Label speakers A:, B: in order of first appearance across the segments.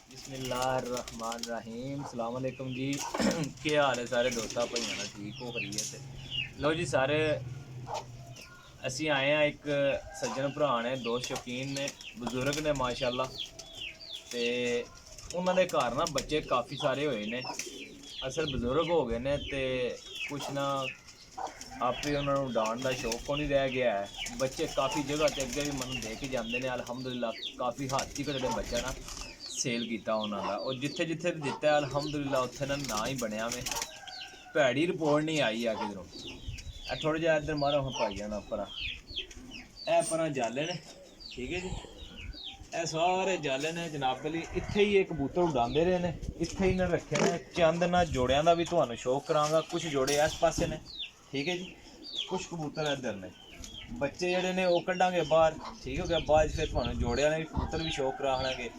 A: बिस्मिल्लाहिर्रहमानिर्रहीम सलाम अलैकुम जी। क्या हाल है सारे दोस्तों भाइयों, ठीक हो खरीत। लो जी सारे ਅਸੀਂ ਆਏ ਆ ਇੱਕ ਸੱਜਣ ਭਰਾ ਨੇ, ਦੋ ਸ਼ੌਕੀਨ ਨੇ, ਬਜ਼ੁਰਗ ਨੇ ਮਾਸ਼ਾਅੱਲਾ। ਤੇ ਉਹਨਾਂ ਦੇ ਘਰ ਨਾ ਬੱਚੇ ਕਾਫੀ ਸਾਰੇ ਹੋਏ ਨੇ। ਅਸਲ ਬਜ਼ੁਰਗ ਹੋ ਗਏ ਨੇ ਤੇ ਕੁਛ ਨਾ ਆਪੇ ਉਹਨਾਂ ਨੂੰ ਡਾਂਟ ਦਾ ਸ਼ੌਕ ਕੋ ਨਹੀਂ ਰਹਿ ਗਿਆ ਹੈ। ਬੱਚੇ ਕਾਫੀ ਜਗ੍ਹਾ ਤੇ ਅੱਗੇ ਵੀ ਮੈਨੂੰ ਦੇ ਕੇ ਜਾਂਦੇ ਨੇ, ਅਲਹਮਦੁਲਿਲਾ ਕਾਫੀ ਹੱਦ ਤੱਕ ਜਿਹੜੇ ਬੱਚਾ ਨਾ ਸੇਲ ਕੀਤਾ ਉਹਨਾਂ ਦਾ। ਉਹ ਜਿੱਥੇ ਜਿੱਥੇ ਦਿੱਤਾ ਅਲਹਮਦੁਲਿਲਾ ਉੱਥੇ ਨਾ ਹੀ ਬਣਿਆ ਵੇ। ਭੈੜੀ ਰਿਪੋਰਟ ਨਹੀਂ ਆਈ ਆ ਕਿਧਰੋਂ। ਇਹ ਥੋੜਾ ਜਿਹਾ ਇੱਧਰ ਮਾਰੋ ਹਾਂ ਭਾਈ ਜਾਣਾ ਪਰਾਂ, ਇਹ ਪਰਾਂ ਜਾਲੇ ਨੇ, ਠੀਕ ਹੈ ਜੀ। ਇਹ ਸਾਰੇ ਜਾਲੇ ਨੇ ਜਨਾਬ ਲਈ। ਇੱਥੇ ਹੀ ਇਹ ਕਬੂਤਰ ਉਡਾਉਂਦੇ ਰਹੇ ਨੇ, ਇੱਥੇ ਹੀ ਨੇ ਰੱਖੇ ਨੇ। ਚੰਦ ਨਾ ਜੋੜਿਆਂ ਦਾ ਵੀ ਤੁਹਾਨੂੰ ਸ਼ੌਕ ਕਰਾਂਗਾ। ਕੁਛ ਜੋੜੇ ਇਸ ਪਾਸੇ ਨੇ, ਠੀਕ ਹੈ ਜੀ, ਕੁਛ ਕਬੂਤਰ ਇੱਧਰ ਨੇ। ਬੱਚੇ ਜਿਹੜੇ ਨੇ ਉਹ ਕੱਢਾਂਗੇ ਬਾਹਰ, ਠੀਕ ਹੋ ਗਿਆ। ਬਾਅਦ ਫਿਰ ਤੁਹਾਨੂੰ ਜੋੜਿਆਂ ਨੇ ਕਬੂਤਰ ਵੀ ਸ਼ੌਕ ਕਰਾਵਾਂਗੇ।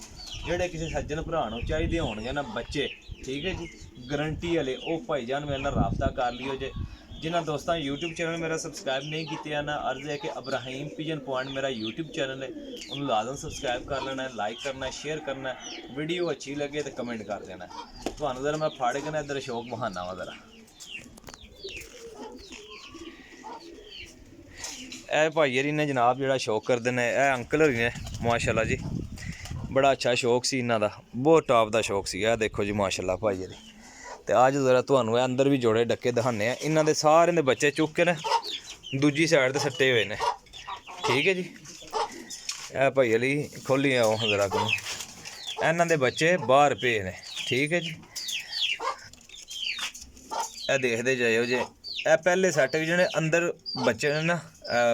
A: ਜਿਹੜੇ ਕਿਸੇ ਸੱਜਣ ਭਰਾ ਨੂੰ ਚਾਹੀਦੇ ਹੋਣਗੇ ਨਾ ਬੱਚੇ, ਠੀਕ ਹੈ ਜੀ, ਗਰੰਟੀ ਵਾਲੇ, ਉਹ ਭਾਈਜਾਨ ਮੇਰੇ ਨਾਲ ਰਾਬਤਾ ਕਰ ਲਿਓ ਜੇ। जिन्होंने दोस्तों यूट्यूब चैनल मेरा सब्सक्राइब नहीं किया ना, अर्ज़ है कि इब्राहिम पिजन पॉइंट मेरा यूट्यूब चैनल है, उन्होंने लाजम सब्सक्राइब कर लेना है, लाइक करना है, शेयर करना है। वीडियो अच्छी लगे तो कमेंट कर देना है। तो जरा मैं फाड़ के ना इधर शौक बहाना वा जरा। ਇਹ ਭਾਈ ਹਰੀ ਨੇ ਜਨਾਬ ਜਿਹੜਾ ਸ਼ੌਕ ਕਰਦੇ ਨੇ, ਇਹ ਅੰਕਲ ਹਰੀ ਨੇ ਮਾਸ਼ਾਅੱਲਾ ਜੀ। ਬੜਾ ਅੱਛਾ ਸ਼ੌਕ ਸੀ ਇਹਨਾਂ ਦਾ, ਬਹੁਤ ਟਾਪ ਦਾ ਸ਼ੌਕ ਸੀ। ਇਹ ਦੇਖੋ ਜੀ ਮਾਸ਼ਾਅੱਲਾ ਭਾਈ ਹਰੀ। ਤੇ ਅੱਜ ਜ਼ਰਾ ਤੁਹਾਨੂੰ ਇਹ ਅੰਦਰ ਵੀ ਜੋੜੇ ਡੱਕੇ ਦਿਖਾਉਂਦੇ ਆ। ਇਹਨਾਂ ਦੇ ਸਾਰਿਆਂ ਦੇ ਬੱਚੇ ਚੁੱਕ ਕੇ ਨਾ ਦੂਜੀ ਸਾਈਡ ਤੇ ਸੱਟੇ ਹੋਏ ਨੇ, ਠੀਕ ਹੈ ਜੀ। ਇਹ ਭਾਈ ਹਲੀ ਖੋਲੀ ਆਓ ਜ਼ਰਾ ਕੋਲ, ਇਹਨਾਂ ਦੇ ਬੱਚੇ ਬਾਹਰ ਪਏ ਨੇ, ਠੀਕ ਹੈ ਜੀ। ਇਹ ਦੇਖਦੇ ਜਾਇਓ ਜੇ। ਇਹ ਪਹਿਲੇ ਸੈੱਟ ਵੀ ਜਿਹੜੇ ਅੰਦਰ ਬੱਚੇ ਨੇ ਨਾ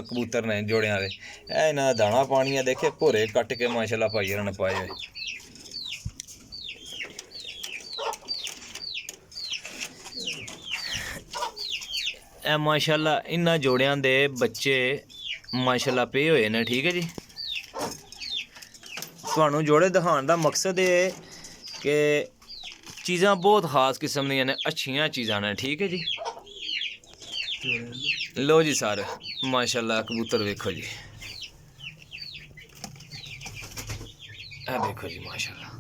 A: ਕਬੂਤਰ ਨੇ ਜੋੜਿਆਂ ਦੇ, ਇਹ ਇਹਨਾਂ ਦਾ ਦਾਣਾ ਪਾਣੀ ਆ। ਦੇਖੇ ਭੋਰੇ ਕੱਟ ਕੇ ਮਾਸ਼ਾਅੱਲਾ ਭਾਈ ਇਹਨਾਂ ਨੇ ਪਾਏ ਹੋਏ। ਇਹ ਮਾਸ਼ਾਅੱਲਾ ਇਹਨਾਂ ਜੋੜਿਆਂ ਦੇ ਬੱਚੇ ਮਾਸ਼ਾਅੱਲਾ ਪਏ ਹੋਏ ਨੇ, ਠੀਕ ਹੈ ਜੀ। ਤੁਹਾਨੂੰ ਜੋੜੇ ਦਿਖਾਉਣ ਦਾ ਮਕਸਦ ਇਹ ਹੈ ਕਿ ਚੀਜ਼ਾਂ ਬਹੁਤ ਖਾਸ ਕਿਸਮ ਦੀਆਂ ਨੇ, ਅੱਛੀਆਂ ਚੀਜ਼ਾਂ ਨੇ, ਠੀਕ ਹੈ ਜੀ। लो जी सर माशाल्लाह कबूतर देखो जी, ए देखो जी माशाल्लाह।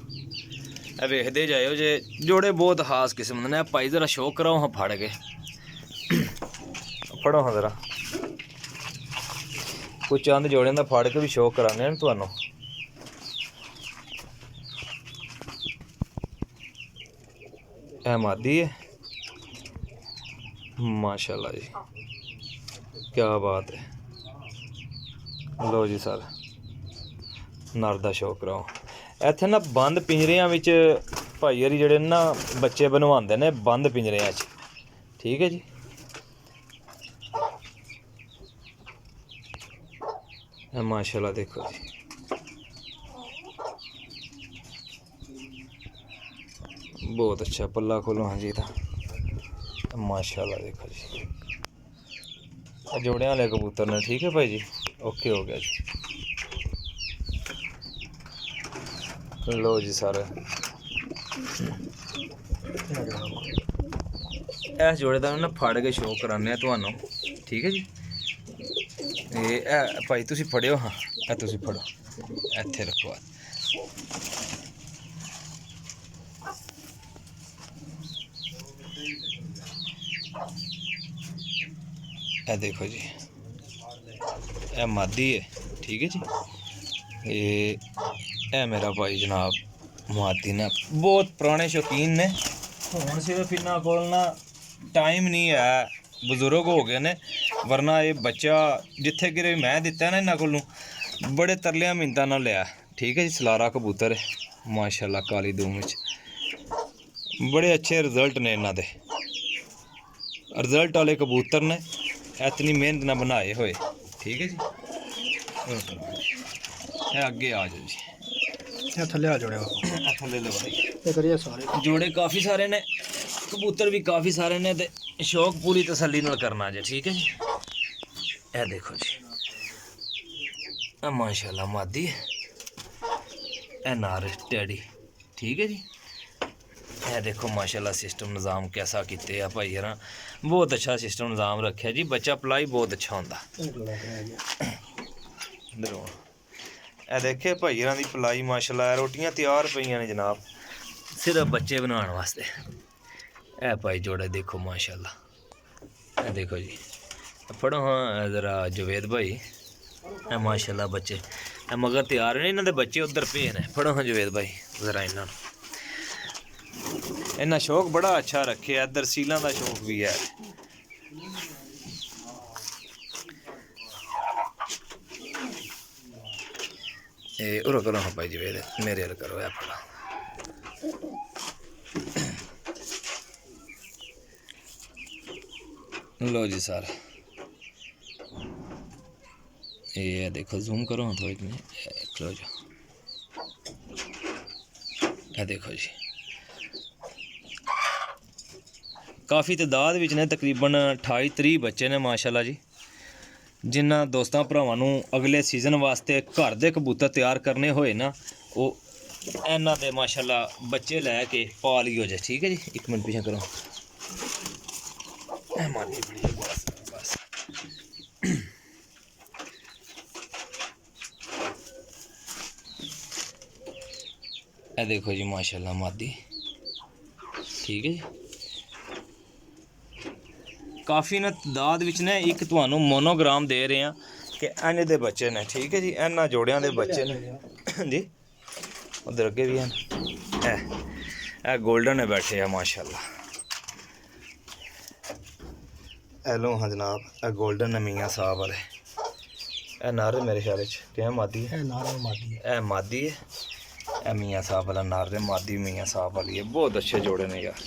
A: ए वेखदे जाओ जे, जोड़े बहुत खास किस्म ने। भाई जरा शो कराओ हाँ फाड़ के, फड़ो हाँ जरा। कुछ चंद जोड़े का फाड़ के भी शो कराने तुहानू। ए मादी है माशाल्लाह जी, क्या बात है। लो जी सर नर दा शौक कराओ। इत्थे ना बंद पिंजरियां विच भाई हरी जेहड़े ना बच्चे बनवांदे ने, बंद पिंजरियां च, ठीक है जी। माशाल्लाह देखो जी, बहुत अच्छा पल्ला खोलो हाँ जी था माशाल्लाह। देखो जी जोड़ियां वाले कबूतर ने, ठीक है भाई जी, ओके हो गया जी। लो जी सर इस जोड़े का ना फड़ के शो कराने तुहानू, ठीक है जी। भाई तुसी फड़ियो हाँ, तुसी फड़ो इत्थे रखो। ए देखो जी ए मादी है, ठीक है जी। ये मेरा भाई जनाब मादी ने, बहुत पुराने शौकीन ने। हुण सिर्फ इन्हां कोल ना टाइम नहीं है, बजुर्ग हो गए ने, वरना ये बच्चा जिथे गिरे मैं दिता ना इन्हां कोलों बड़े तरलियां मिन्नतां नाल लिया, ठीक है जी। सलारा कबूतर है माशाल्लाह, काली दूम विच बड़े अच्छे रिजल्ट ने इन्हां दे। रिजल्ट वाले कबूतर ने, इतनी मेहनत ना बनाए हुए, ठीक है जी। आगे आ जाओ जी, थले आ जोड़े, थले लो भाई। जोड़े काफ़ी सारे ने, कबूतर भी काफ़ी सारे ने, ते शौक पूरी तसल्ली नाल करना जे, ठीक है जी। ए देखो जी माशाल्लाह मादी, ए नार टैडी, ठीक है जी। ਇਹ देखो माशाल्लाह सिस्टम निज़ाम कैसा किते आ भाई यार, बहुत अच्छा सिस्टम निज़ाम रखे जी। बच्चा पलाई बहुत अच्छा होंदा।
B: ਇਹ ਦੇਖੇ ਭਾਈਆਂ ਦੀ ਪਲਾਈ ਮਾਸ਼ਾਅੱਲਾ, ਰੋਟੀਆਂ ਤਿਆਰ ਪਈਆਂ ਨੇ ਜਨਾਬ ਸਿਰਫ ਬੱਚੇ ਬਣਾਉਣ ਵਾਸਤੇ। ਇਹ ਭਾਈ ਜੋੜੇ ਦੇਖੋ माशाल्लाह, ਇਹ देखो जी, फड़ो हाँ ज़रा जुवेद भाई, ਇਹ माशाल्लाह बच्चे ਇਹ मगर तैयार ने, इन्होंने बच्चे उधर पे ने। फड़ो हाँ जुवेद भाई ज़रा इन्होंने शौक बड़ा अच्छा रखे, इधर सीलों का शौक भी है। उरो करो हाँ भाई जुवेद, मेरे हल करो है फड़ा। लो जी सर, ये देखो जूम करो हाँ थोड़ी क्लोज, ये देखो जी काफ़ी तादाद विच ने, तकरीबन 28-30 बच्चे ने माशाल्लाह जी, जिन्हां दोस्तां भरावां नूं अगले सीज़न वास्ते घर दे कबूतर तैयार करने होए ना, वो इन्हां दे माशाल्लाह बच्चे लैके पालियो जे। ठीक है जी, एक मिनट पीछे करो, मादी बड़ी है बस बस। ये देखो जी माशाल्लाह मादी, ठीक है जी। काफ़ी न तादाद विच ने, एक तुहानू मोनोग्राम दे रहे हैं कि इंज दे बच्चे ने। ठीक है जी, इन्हां जोड़ियां दे बच्चे ने जी। उधर अगे भी हैं, ए गोल्डन है बैठे हैं माशाल्लाह। हेलो हाँ जनाब, ए गोल्डन है मियाँ साहब वाले। ए नारे मेरे ख्याल क्या मादी है, ए मादी है, ए मियाँ साहब वाला नारे मादी मियाँ साहब वाली है। बहुत अच्छे जोड़े ने यार।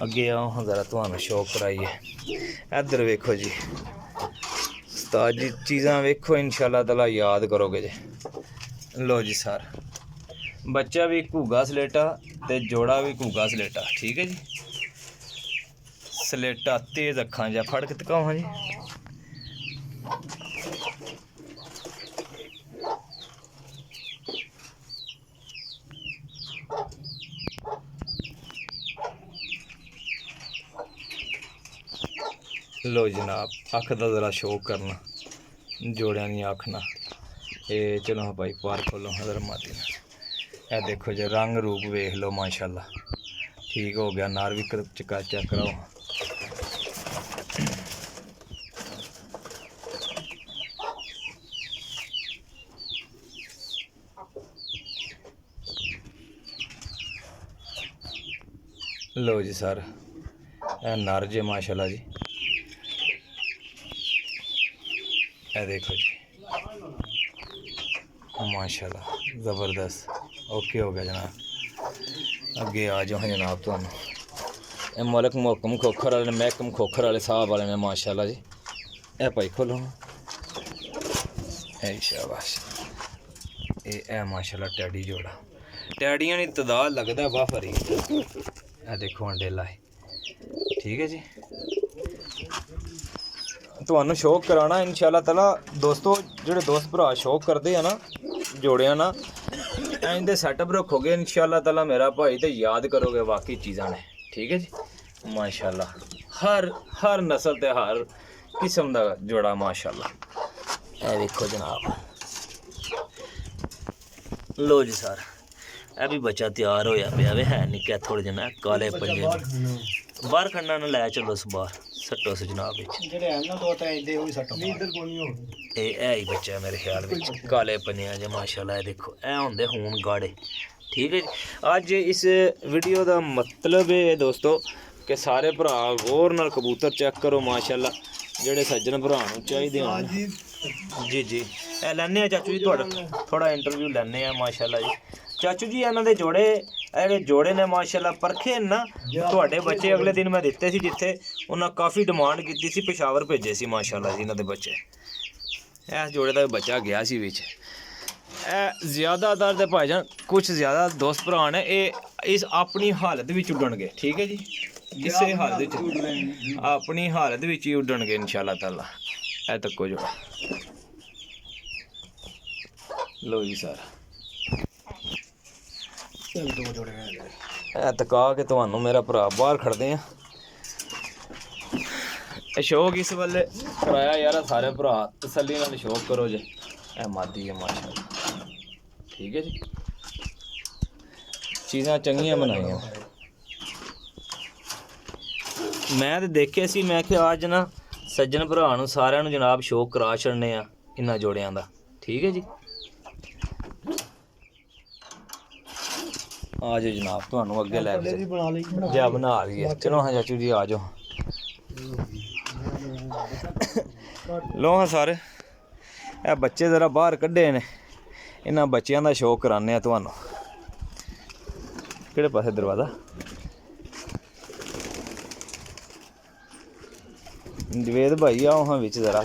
B: अगे आओ हाँ ज़रा तुहानू शौक कराइए। इधर वेखो जी उस्ताद जी, चीज़ां वेखो इंशाअल्लाह ताला याद करोगे जी। लो जी सर, बच्चा भी घूगा सलेटा ते जोड़ा भी घूगा सलेटा। ठीक है जी, सलेटा तेज अखां जा, फड़ के तकाओ हाँ जी। लो जनाब, अख का ज़रा शौक करना, जोड़ियां नहीं आखना। ये चलो हाँ भाई पार खोलो हज़र माती ने। यह देखो जी रंग रूप वेख लो माशाल्लाह, ठीक हो गया। नार भी चका चेक कराओ। लो जी सर, यह नर जे माशाल्लाह जी। यह देखो जी माशाल्लाह ज़बरदस्त, ओके हो गया जनाब। अगे आ जाओ जनाब, तो मलक मोहकम खोखर वाले ने, महकम खोखर वाले साहब वाले ने माशाल्लाह जी। ए भाई खोलो, ए शाबाश। ए माशाल्लाह टैडी जोड़ा, टैडियां की तादाद लगता वाफरी। ए देखो अंडेला है। ठीक है जी, तुहानू शौक कराना इंशाअल्लाह ताला दोस्तों। जोड़े दोस्त भरा शौक करते हैं ना जोड़ियां ना, इंदे सैटअप रखोगे इंशाअल्लाह ताला मेरा भाई, तो याद करोगे वाकई चीज़ां ने। ठीक है जी, माशाल्लाह हर नस्ल ते हर किस्म का जोड़ा माशाल्लाह। ए देखो जनाब, लो जी सर, यह भी बच्चा तैयार होया पिया वे, है निक्का थोड़े जना काले पंजे बाहर खन्ना ना लै चलो सो बाहर सट्टो स जनाब। ये ही बच्चा मेरे ख्याल में काले पंजे जे माशाल्लाह। देखो ए होंदे खून गाढ़े। ठीक है जी, अज इस वीडियो का मतलब है दोस्तों कि सारे भरा गौर नाल कबूतर चेक करो माशाल्लाह, जेड़े सज्जन भरा नूं चाहिदे होण। जी जी, ए लैने चाचू जी थोड़ा इंटरव्यू लैने माशाल्लाह जी। चाचू जी इन्हां दे जोड़े ने माशाल्लाह परखे ना तुहाडे बच्चे अगले दिन मैं दिते सी, जिथे उन्हां काफ़ी डिमांड की सी, पेशावर भेजे सी माशाल्लाह जी इन्हां दे बच्चे। इस जोड़े का बच्चा गया सी विच। ज़्यादातर तो भाईजान कुछ ज़्यादा दोस्त भरा ने इस अपनी हालत में उड्डणगे। ठीक है जी, इसे हालत अपनी हालत में ही उड्डणगे इंशाअल्लाह ताला। ए तक्को जोड़ा, लो जी सर तका के तुहानू मेरा भरा बाहर खड़दे हैं। शौक इस वेले कराया यार, सारे भरा तसल्ली नाल शौक करो जे।
A: ਇਹ ਮਾਦੀ ਹੈ ਮਾਸ਼ਾਅੱਲਾ। ਠੀਕ ਹੈ ਜੀ, ਚੀਜ਼ਾਂ ਚੰਗੀਆਂ ਬਣਾਈਆਂ।
B: ਮੈਂ ਤੇ ਦੇਖਿਆ ਸੀ, ਮੈਂ ਕਿਹਾ ਅੱਜ ਨਾ ਸੱਜਣ ਭਰਾ ਨੂੰ ਸਾਰਿਆਂ ਨੂੰ ਜਨਾਬ ਸ਼ੌਕ ਕਰਾ ਛੱਡਨੇ ਆ ਇਹਨਾਂ ਜੋੜਿਆਂ ਦਾ। ਠੀਕ ਹੈ ਜੀ, ਆ ਜਾਓ ਜਨਾਬ, ਤੁਹਾਨੂੰ ਅੱਗੇ ਲੈ ਕੇ ਜਾ ਬਣਾ ਲਈਏ। ਚਲੋ ਹਾਂ ਚਾਚੂ ਜੀ ਆ ਜਾਓ। ਲੋ ਹਾਂ ਸਾਰੇ, ਇਹ ਬੱਚੇ ਜ਼ਰਾ ਬਾਹਰ ਕੱਢੇ ਨੇ, ਇਹਨਾਂ ਬੱਚਿਆਂ ਦਾ ਸ਼ੌਕ ਕਰਾਉਂਦੇ ਆ ਤੁਹਾਨੂੰ। ਕਿਹੜੇ ਪਾਸੇ ਦਰਵਾਜ਼ਾ? ਜਵੇਦ ਭਾਈ ਆਓ ਹਾਂ ਵਿੱਚ ਜ਼ਰਾ।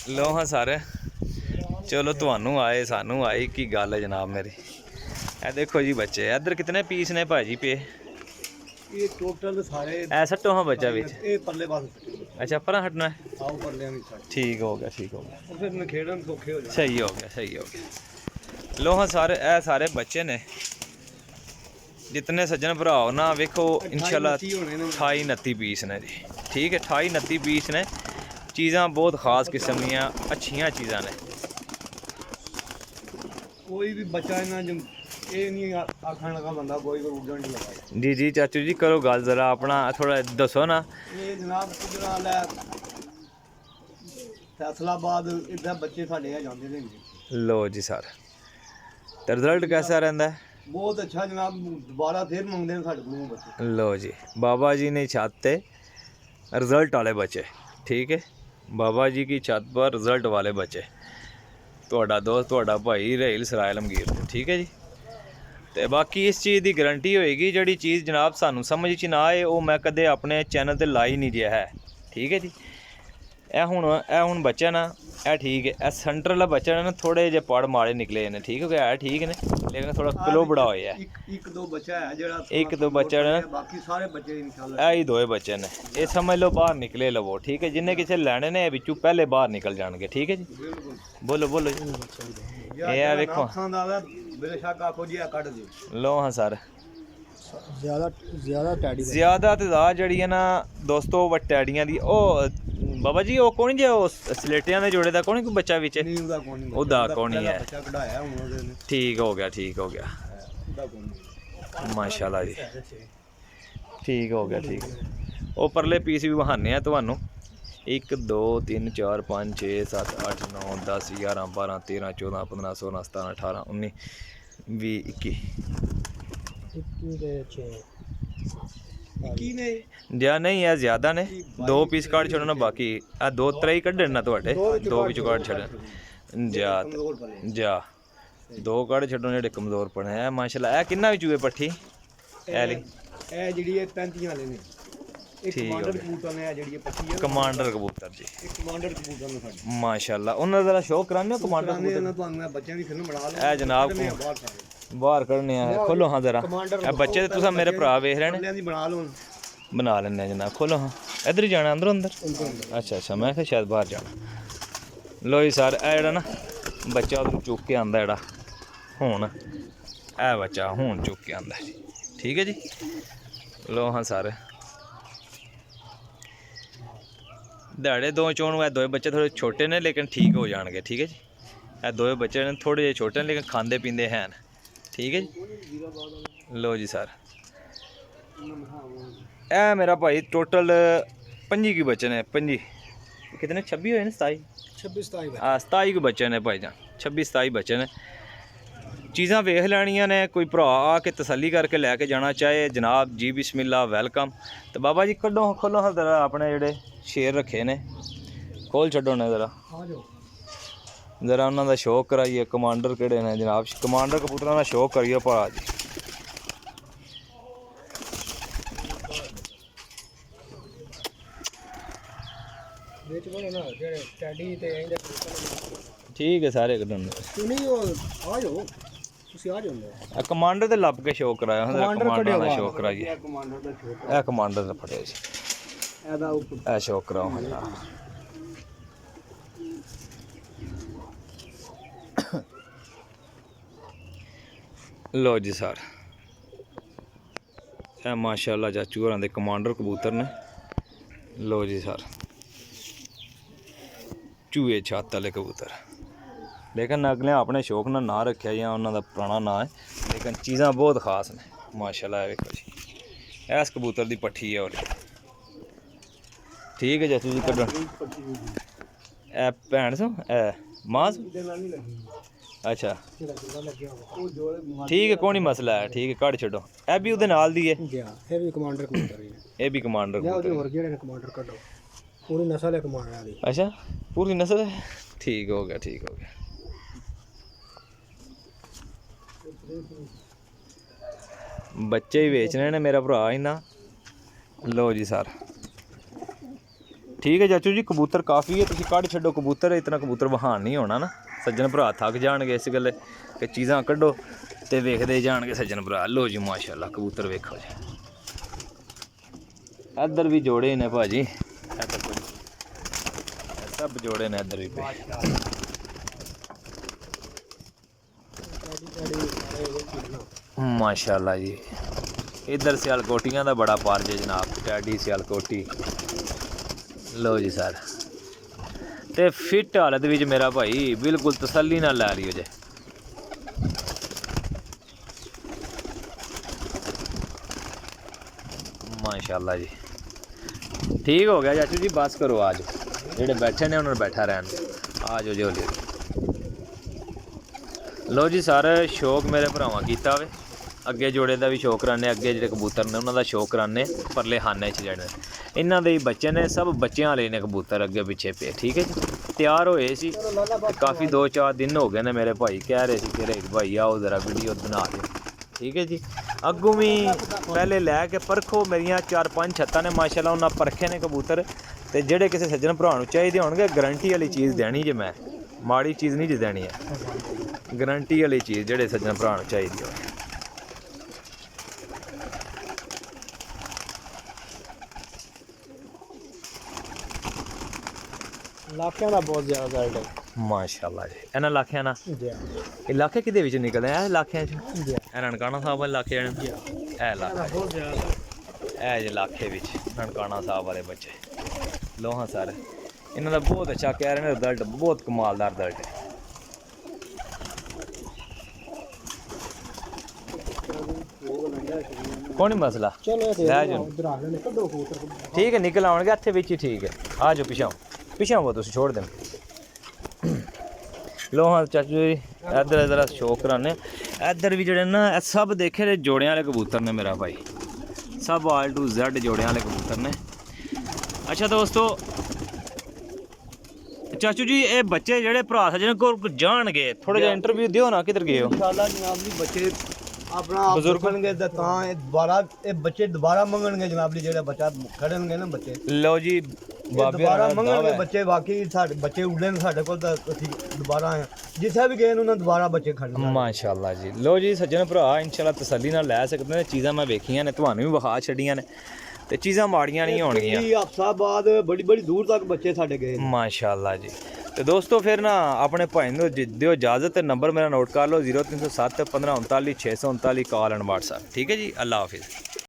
B: ਲੋ ਹਾਂ ਸਾਰੇ, ਚਲੋ ਤੁਹਾਨੂੰ ਆਏ ਸਾਨੂੰ ਆਈ ਕੀ ਗੱਲ ਹੈ ਜਨਾਬ ਮੇਰੀ। ਇਹ ਦੇਖੋ ਜੀ ਬੱਚੇ, ਇੱਧਰ ਕਿਤਨੇ ਪੀਸ ਨੇ ਭਾਜੀ ਪਏ?
C: ਇਹ ਟੋਟਲ ਸਾਰੇ
B: ਐ ਸੱਟੋ ਹਾਂ ਬੱਚਾ ਵਿੱਚ।
C: ਇਹ ਪਰਲੇ ਪਾਸੇ
B: ਅੱਛਾ ਪਰਾਂ ਹਟਣਾ ਹੈ।
C: ਆਓ ਪਰਲਿਆਂ ਵਿੱਚ ਛੱਡ।
B: ਠੀਕ ਹੋ ਗਿਆ, ਠੀਕ ਹੋ ਗਿਆ,
C: ਉਹ ਫਿਰ ਨਖੇੜਨ ਸੌਖੇ ਹੋ ਜਾਣ।
B: ਸਹੀ ਹੋ ਗਿਆ, ਸਹੀ ਹੋ ਗਿਆ। ਲੋ ਹਾਂ ਸਾਰੇ, ਇਹ ਸਾਰੇ ਬੱਚੇ ਨੇ ਜਿਤਨੇ ਸੱਜਣ ਭਰਾ ਨਾ ਵੇਖੋ ਇਨਸ਼ਾਅੱਲਾ 28 29 ਪੀਸ ਨੇ ਜੀ। ਠੀਕ ਹੈ, 28 29 ਪੀਸ ਨੇ। ਚੀਜ਼ਾਂ ਬਹੁਤ ਖਾਸ ਕਿਸਮ ਦੀਆਂ ਅੱਛੀਆਂ ਚੀਜ਼ਾਂ ਨੇ।
C: ਕੋਈ ਵੀ ਬੱਚਾ ਇਹਨਾਂ ਇਹ ਨਹੀਂ ਆਖਣ ਲੱਗਾ ਬੰਦਾ ਕੋਈ ਉੱਡਣ ਨਹੀਂ ਲੱਗਾ।
B: ਜੀ ਜੀ ਚਾਚੂ ਜੀ ਕਰੋ ਗੱਲ ਜ਼ਰਾ, ਆਪਣਾ ਥੋੜਾ ਦੱਸੋ ਨਾ।
C: ਇਹ ਜਨਾਬ ਕੁਦਰਾ ਲੈ ਫੈਸਲਾਬਾਦ ਇੱਦਾਂ ਬੱਚੇ ਸਾਡੇ ਆ ਜਾਂਦੇ ਨੇ।
B: ਲੋ ਜੀ ਸਰ, ਤੇ ਰਿਜ਼ਲਟ कैसा ਰਹਿੰਦਾ ਹੈ?
C: ਬਹੁਤ ਅੱਛਾ ਜਨਾਬ, ਦੁਬਾਰਾ ਫਿਰ ਮੰਗਦੇ ਨੇ ਸਾਡੇ ਕੋਲੋਂ ਬੱਚੇ।
B: लो जी, बाबा जी ने छत पे रिजल्ट वाले बच्चे। ठीक है, बाबा जी की छत पर रिजल्ट वाले बच्चे। ਤੁਹਾਡਾ ਦੋਸਤ ਤੁਹਾਡਾ ਭਾਈ ਰਹੀਲ ਸਰਾਏ ਆਲਮਗੀਰ। ਠੀਕ ਹੈ ਜੀ, ਤੇ ਬਾਕੀ ਇਸ ਚੀਜ਼ ਦੀ ਗਾਰੰਟੀ ਹੋਏਗੀ, ਜਿਹੜੀ ਚੀਜ਼ ਜਨਾਬ ਸਾਨੂੰ ਸਮਝ 'ਚ ਨਾ ਆਏ ਉਹ ਮੈਂ ਕਦੇ ਆਪਣੇ ਚੈਨਲ ਤੇ ਲਾਈ ਨਹੀਂ ਰਿਹਾ ਹੈ। ਠੀਕ ਹੈ ਜੀ, ਇਹ ਹੁਣ ਬੱਚਾ ਨਾ ਇਹ ਠੀਕ ਹੈ। ਇਹ ਸੈਂਟਰ ਵਾਲਾ ਬੱਚਾ ਨਾ ਥੋੜੇ ਜਿਹੇ ਪੜ ਮਾੜੇ ਨਿਕਲੇ ਨੇ। ਠੀਕ ਹੋ ਗਿਆ, ਇਹ ਠੀਕ ਨੇ, ਲੇਕਿਨ ਥੋੜਾ ਕਿਲੋ ਬੜਾ ਹੋਇਆ।
C: ਇੱਕ ਦੋ ਬੱਚਾ ਹੈ ਜਿਹੜਾ
B: ਇੱਕ ਦੋ ਬੱਚਾ ਨੇ,
C: ਬਾਕੀ ਸਾਰੇ ਬੱਚੇ ਇਨਸ਼ਾਅੱਲਾ
B: ਇਹ ਹੀ ਦੋਏ ਬੱਚੇ ਨੇ। ਇਹ ਸਮਝ ਲਓ ਬਾਹਰ ਨਿਕਲੇ ਲਵੋ। ਠੀਕ ਹੈ, ਜਿੰਨੇ ਕਿਸੇ ਲੈਣੇ ਨੇ ਵਿੱਚੋਂ ਪਹਿਲੇ ਬਾਹਰ ਨਿਕਲ ਜਾਣਗੇ। ਠੀਕ ਹੈ ਜੀ, ਬੋਲੋ ਬੋਲੋ ਜੀ। ਇਹ ਆ ਵੇਖੋ,
C: ਪਸੰਦ ਆਵੇ ਬੇਸ਼ੱਕ ਆਖੋ ਜੀ ਆ ਕੱਢ ਦਿਓ।
B: ਲੋ ਹਾਂ ਸਰ,
C: ਜ਼ਿਆਦਾ ਟੈਡੀ
B: ਜ਼ਿਆਦਾ ਤਦਾਦ ਜਿਹੜੀ ਹੈ ਨਾ ਦੋਸਤੋ ਵਟੈੜੀਆਂ ਦੀ। ਉਹ ਬਾਬਾ ਜੀ ਉਹ ਕੌਣ ਜੇ ਉਹ ਸਲੇਟਿਆਂ ਦੇ ਜੋੜੇ ਦਾ ਕੌਣ ਕੋਈ ਬੱਚਾ ਵਿੱਚ?
C: ਨਹੀਂ ਉਹਦਾ ਕੋਈ ਨਹੀਂ,
B: ਉਹਦਾ ਕੌਣ ਹੈ?
C: ਬੱਚਾ ਕਢਾਇਆ ਹੁਣ ਉਹਦੇ ਨੇ।
B: ਠੀਕ ਹੋ ਗਿਆ, ਠੀਕ ਹੋ ਗਿਆ,
C: ਉਹਦਾ ਕੋਈ ਨਹੀਂ
B: ਮਾਸ਼ਾਅੱਲਾ ਜੀ, ਠੀਕ ਹੋ ਗਿਆ, ਠੀਕ। ਉਹ ਪਰਲੇ ਪੀਸ ਵੀ ਬਹਾਨੇ ਆ ਤੁਹਾਨੂੰ। 1 2 3 4 5 6 7 8 9 10 11 12 13 14 15 16 17 18 19 20
C: ਕੀ ਨੇ
B: ਜਾਂ ਨਹੀਂ ਇਹ ਜ਼ਿਆਦਾ ਨੇ। 2 ਪੀਸ ਕੱਢ ਛੱਡਣਾ, ਬਾਕੀ ਆ 2 3 ਕੱਢਣ ਨਾ ਤੁਹਾਡੇ, 2 ਵਿੱਚੋਂ ਕੱਢ ਛੱਡਣ। ਜਾ 2 ਕੱਢ ਛੱਡੋ ਜਿਹੜੇ ਕਮਜ਼ੋਰ ਪਣੇ ਆ ਮਾਸ਼ਾਅੱਲਾ। ਇਹ ਕਿੰਨਾ ਵਿੱਚ ਹੋਏ ਪੱਠੀ? ਇਹ ਲਈ
C: ਇਹ ਜਿਹੜੀ ਇਹ 35 ਵਾਲੇ ਨੇ। ਇੱਕ ਕਮਾਂਡਰ ਕਬੂਤਰ ਨੇ, ਜਿਹੜੀ ਪੱਟੀ ਹੈ
B: ਕਮਾਂਡਰ ਕਬੂਤਰ ਜੀ।
C: ਇੱਕ ਕਮਾਂਡਰ ਕਬੂਤਰ ਨੇ ਸਾਡੇ
B: ਮਾਸ਼ਾਅੱਲਾ। ਉਹਨਾਂ ਦਾ ਜ਼ਰਾ ਸ਼ੌਕ ਕਰਾਉਂਦੇ ਹੋ ਕਮਾਂਡਰ ਕਬੂਤਰ?
C: ਇਹਨਾਂ ਤੁਹਾਨੂੰ ਮੈਂ ਬੱਚਿਆਂ ਦੀ ਫਿਲਮ ਬਣਾ ਲਿਆ।
B: ਇਹ ਜਨਾਬ ਬਾਹਰ ਕੱਢਨੇ ਆ, ਖੋਲੋ ਹਾਂ ਜ਼ਰਾ। ਇਹ ਬੱਚੇ ਤੇ ਤੁਸੀਂ ਮੇਰੇ ਭਰਾ ਵੇਖ ਰਹੇ ਨੇ,
C: ਦੀ ਬਣਾ ਲਓ,
B: ਬਣਾ ਲੈਣੇ ਜਨਾਬ। ਖੋਲੋ ਹਾਂ, ਇੱਧਰ ਹੀ ਜਾਣਾ ਅੰਦਰ ਅੰਦਰ। ਅੱਛਾ ਅੱਛਾ, ਮੈਂ ਕਿਹਾ ਸ਼ਾਇਦ ਬਾਹਰ ਜਾਣਾ। ਲੋ ਜੀ ਸਰ, ਇਹ ਜਿਹੜਾ ਨਾ ਬੱਚਾ ਉਧਰ ਚੁੱਕ ਕੇ ਆਂਦਾ ਜਿਹੜਾ ਹੁਣ, ਇਹ ਬੱਚਾ ਹੁਣ ਚੁੱਕ ਕੇ ਆਂਦਾ ਜੀ। ਠੀਕ ਹੈ ਜੀ, ਲੋ ਹਾਂ ਸਰ, ਦਿਹਾੜੇ 2 ਚੋਂ ਨੂੰ ਇਹ ਦੋਏ ਬੱਚੇ ਥੋੜੇ ਛੋਟੇ ਨੇ ਲੇਕਿਨ ਠੀਕ ਹੋ ਜਾਣਗੇ। ਠੀਕ ਹੈ ਜੀ, ਇਹ ਦੋਏ ਬੱਚੇ ਨੇ ਥੋੜੇ ਜਿਹੇ ਛੋਟੇ ਨੇ ਲੇਕਿਨ ਖਾਂਦੇ ਪੀਂਦੇ ਹਨ। ਠੀਕ ਹੈ ਜੀ, ਲੋ ਜੀ ਸਰ, ਇਹ ਮੇਰਾ ਭਾਈ ਟੋਟਲ 25 ਕੀ ਬੱਚੇ ਨੇ। 25 ਕਿਤਨੇ 26 ਹੋਏ ਨੇ? 27 ਹਾਂ 27 ਕੁ ਬੱਚੇ ਨੇ ਭਾਈ ਜਾਨ, 26 27 ਬੱਚੇ ਨੇ। ਚੀਜ਼ਾਂ ਵੇਖ ਲੈਣੀਆਂ ਨੇ, ਕੋਈ ਭਰਾ ਆ ਕੇ ਤਸੱਲੀ ਕਰਕੇ ਲੈ ਕੇ ਜਾਣਾ ਚਾਹੇ ਜਨਾਬ ਜੀ ਬਿਸਮਿਲ੍ਲਾ ਵੈਲਕਮ। ਤੇ ਬਾਬਾ ਜੀ ਕੱਢੋ ਖੋਲੋ ਜ਼ਰਾ, ਆਪਣੇ ਜਿਹੜੇ ਸ਼ੇਰ ਰੱਖੇ ਨੇ ਖੋਲ ਛੱਡੋ ਨੇ ਜ਼ਰਾ, ਜ਼ਰਾ ਉਹਨਾਂ ਦਾ ਸ਼ੌਕ ਕਰਾਈਏ। ਕਮਾਂਡਰ ਕਿਹੜੇ ਨੇ ਜਨਾਬ? ਕਮਾਂਡਰ ਕਬੂਤਰਾਂ ਦਾ ਸ਼ੌਕ ਕਰੀਏ ਭਰਾ ਜੀ। ਠੀਕ ਹੈ, ਸਾਰੇ ਕੱਢਣ ਆ। ਕਮਾਂਡਰ ਤੇ ਲੱਭ ਕੇ ਸ਼ੌਕ ਕਰਾਇਆ ਹੁੰਦਾ, ਕਮਾਂਡਰ ਦਾ ਸ਼ੌਕ ਕਰਾਈਏ। ਇਹ ਕਮਾਂਡਰ ਦਾ ਫੜਿਆ ਜੀ, ਇਹ ਸ਼ੌਕ ਕਰਾਓ ਹਾਂ। ਲੋ ਜੀ ਸਰ, ਇਹ ਮਾਸ਼ਾਅੱਲਾ ਚਾਚੂ ਹੋਰਾਂ ਦੇ ਕਮਾਂਡਰ ਕਬੂਤਰ ਨੇ। ਲੋ ਜੀ ਸਰ ਚੂਹੇ ਛੱਤ ਵਾਲੇ ਕਬੂਤਰ ਲੇਕਿਨ ਅਗਲੇ ਆਪਣੇ ਸ਼ੌਕ ਨਾਲ ਨਾਂ ਰੱਖਿਆ ਜਾਂ ਉਹਨਾਂ ਦਾ ਪੁਰਾਣਾ ਨਾਂ ਹੈ ਲੇਕਿਨ ਚੀਜ਼ਾਂ ਬਹੁਤ ਖਾਸ ਨੇ ਮਾਸ਼ਾਅੱਲਾ। ਇਹ ਵੇਖੋ ਜੀ ਇਸ ਕਬੂਤਰ ਦੀ ਪੱਠੀ ਹੈ ਔਰ ਠੀਕ ਹੈ ਚਾਚੂ ਜੀ ਕੱਢਣ ਇਹ ਭੈਣ ਸੋ ਇਹ ਮਾਸ ਅੱਛਾ ਠੀਕ ਹੈ ਕੋਈ ਨਹੀਂ ਮਸਲਾ ਹੈ ਠੀਕ ਹੈ ਕੱਢ ਛੱਡੋ। ਇਹ ਵੀ ਉਹਦੇ ਨਾਲ ਦੀ ਹੈ
C: ਇਹ ਵੀ ਕਮਾਂਡਰ ਕਬੂਤਰ ਹੈ
B: ਇਹ ਵੀ ਕਮਾਂਡਰ
C: ਉਹਦੇ ਹੋਰ ਜਿਹੜੇ ਨੇ ਕਮਾਂਡਰ ਕੱਢੋ ਪੂਰੀ ਨਸਲ ਹੈ ਕਮਾਂਡਰਾਂ ਦੀ।
B: ਅੱਛਾ ਪੂਰੀ ਨਸਲ ਹੈ ਠੀਕ ਹੋ ਗਿਆ ਠੀਕ ਹੋ ਗਿਆ। ਬੱਚੇ ਹੀ ਵੇਚਣੇ ਨੇ ਮੇਰਾ ਭਰਾ ਹੀ ਨਾ। ਲੋ ਜੀ ਸਰ ਠੀਕ ਹੈ ਚਾਚੂ ਜੀ ਕਬੂਤਰ ਕਾਫੀ ਹੈ ਤੁਸੀਂ ਕੱਢ ਛੱਡੋ ਕਬੂਤਰ ਇਤਨਾ ਕਬੂਤਰ ਬਹਾਨ ਨਹੀਂ ਹੋਣਾ ਨਾ ਸੱਜਣ ਭਰਾ ਥੱਕ ਜਾਣਗੇ ਇਸ ਗੱਲ ਕਿ ਚੀਜ਼ਾਂ ਕੱਢੋ ਤੇ ਵੇਖਦੇ ਜਾਣਗੇ ਸੱਜਣ ਭਰਾ। ਲੋ ਜੀ ਮਾਸ਼ਾਅੱਲਾ ਕਬੂਤਰ ਵੇਖੋ ਜੀ ਇੱਧਰ ਵੀ ਜੋੜੇ ਨੇ ਭਾਜੀ ਇਹ ਤਾਂ ਸਭ ਜੋੜੇ ਨੇ ਇੱਧਰ ਵੀ ਮਾਸ਼ਾਅੱਲਾ ਜੀ। इधर सियालकोटियां का बड़ा पार जे जनाब टैडी सियालकोटी। लो जी सर ते फिट हालत विच मेरा भाई बिल्कुल तसल्ली नाल लै लियो जे। माशाअल्लाह जी ठीक हो गया चाचू जी बस करो आज जेड़े बैठे ने उन्होंने बैठा रहन आ जाओ जी। लो जी सारे शौक मेरे भरावां कीता वे ਅੱਗੇ ਜੋੜੇ ਦਾ ਵੀ ਸ਼ੌਕ ਕਰਾਨੇ ਅੱਗੇ ਜਿਹੜੇ ਕਬੂਤਰ ਨੇ ਉਹਨਾਂ ਦਾ ਸ਼ੌਕ ਕਰਾਨੇ ਪਰਲੇ ਖਾਨੇ 'ਚ ਜਿਹੜੇ ਇਹਨਾਂ ਦੇ ਹੀ ਬੱਚੇ ਨੇ ਸਭ ਬੱਚਿਆਂ ਵਾਲੇ ਨੇ ਕਬੂਤਰ ਅੱਗੇ ਪਿੱਛੇ ਪਏ ਠੀਕ ਹੈ ਜੀ। ਤਿਆਰ ਹੋਏ ਸੀ ਤੇ ਕਾਫੀ 2-4 ਦਿਨ ਹੋ ਗਏ ਨੇ ਮੇਰੇ ਭਾਈ ਕਹਿ ਰਹੇ ਸੀ ਕਿ ਰੇਕ ਭਾਈ ਆਓ ਜ਼ਰਾ ਵੀਡੀਓ ਬਣਾ ਦਿਓ ਠੀਕ ਹੈ ਜੀ। ਅੱਗੋਂ ਵੀ ਪਹਿਲੇ ਲੈ ਕੇ ਪਰਖੋ ਮੇਰੀਆਂ 4-5 ਛੱਤਾਂ ਨੇ ਮਾਸ਼ਾਅੱਲਾ ਉਹਨਾਂ ਪਰਖੇ ਨੇ ਕਬੂਤਰ ਤੇ ਜਿਹੜੇ ਕਿਸੇ ਸੱਜਣ ਭਰਾ ਨੂੰ ਚਾਹੀਦੇ ਹੋਣਗੇ ਗਰੰਟੀ ਵਾਲੀ ਚੀਜ਼ ਦੇਣੀ ਜੇ ਮੈਂ ਮਾੜੀ ਚੀਜ਼ ਨਹੀਂ ਜੇ ਦੇਣੀ ਹੈ ਗਰੰਟੀ ਵਾਲੀ ਚੀਜ਼ ਜਿਹੜੇ ਸੱਜਣ ਭਰਾ ਨੂੰ ਚਾਹੀਦੀ ਹੋਵੇ।
C: लाखियां का बहुत ज्यादा रेट है
B: माशाअल्लाह जी। इन्हां लाखियां ना
C: जी
B: ये लाखे किदे विच निकलदे आ लाखियां च
C: जी
B: ननकाना साहब वाले लाखे ने ए लाखा
C: बहुत ज्यादा
B: ए जे लाखे विच ननकाना साहब वाले बच्चे लो हाँ सर इन्हां दा बहुत अच्छा कह रहे ने रिजल्ट बहुत कमालदार रिजल्ट है। कौन मसला
C: चलो
B: लै जाओ
C: उधर आ गए कदो कबूतर
B: ठीक है निकल आउणगे इत्थे विच ही ठीक है आ जाओ पिछा वो तुम छोड़ देना। लो हाँ चाचू जी इधर इधर शौक कराने इधर भी जड़े ना सब देखे ने जोड़े वाले कबूतर ने मेरा भाई सब ऑल टू जेड जोड़े वाले कबूतर ने। अच्छा दोस्तों चाचू जी ये बच्चे जड़े भरा सजन को जान गए थोड़ा जिहा इंटरव्यू दियो ना किधर गए हो
C: इंशाल्लाह जनाब जी बच्चे अपना बुजुर्ग बनगे तो दोबारा ये बच्चे दोबारा मंगणगे जनाब जी जेड़ा बच्चा खड़नगे ना बच्चे
B: लो जी बाबे
C: दोबारा मंगणगे बच्चे बाकी साडे बच्चे उड़े ने साडे कोल तो ਅਸੀਂ दोबारा आए जिथे भी गए ਉਹਨਾਂ ਦੁਬਾਰਾ ਬੱਚੇ ਖੜਨੇ
B: ਮਾਸ਼ਾਅੱਲਾ ਜੀ। ਲੋ ਜੀ ਸੱਜਣ ਭਰਾ ਇਨਸ਼ਾਅੱਲਾ ਤਸੱਲੀ ਨਾਲ ਲੈ ਸਕਦੇ ਨੇ ਚੀਜ਼ਾਂ ਮੈਂ ਵੇਖੀਆਂ ਨੇ ਤੁਹਾਨੂੰ ਵੀ ਵਿਖਾ ਛੱਡੀਆਂ ਨੇ ਤੇ ਚੀਜ਼ਾਂ ਮਾੜੀਆਂ ਨਹੀਂ ਹੋਣਗੀਆਂ।
C: ਜੀ ਹਫਤਾ ਬਾਅਦ ਬੜੀ ਬੜੀ ਦੂਰ ਤੱਕ ਬੱਚੇ ਸਾਡੇ ਗਏ
B: ਮਾਸ਼ਾਅੱਲਾ ਜੀ। ਤੇ ਦੋਸਤੋ ਫਿਰ ਨਾ ਆਪਣੇ ਭਾਈ ਨੂੰ ਦਿਓ ਇਜਾਜ਼ਤ ਤੇ ਨੰਬਰ ਮੇਰਾ ਨੋਟ ਕਰ ਲਓ 0307 1539 639 ਕਾਲ ਐਂਡ WhatsApp ਠੀਕ ਹੈ ਜੀ। ਅੱਲਾ ਹਾਫਿਜ਼।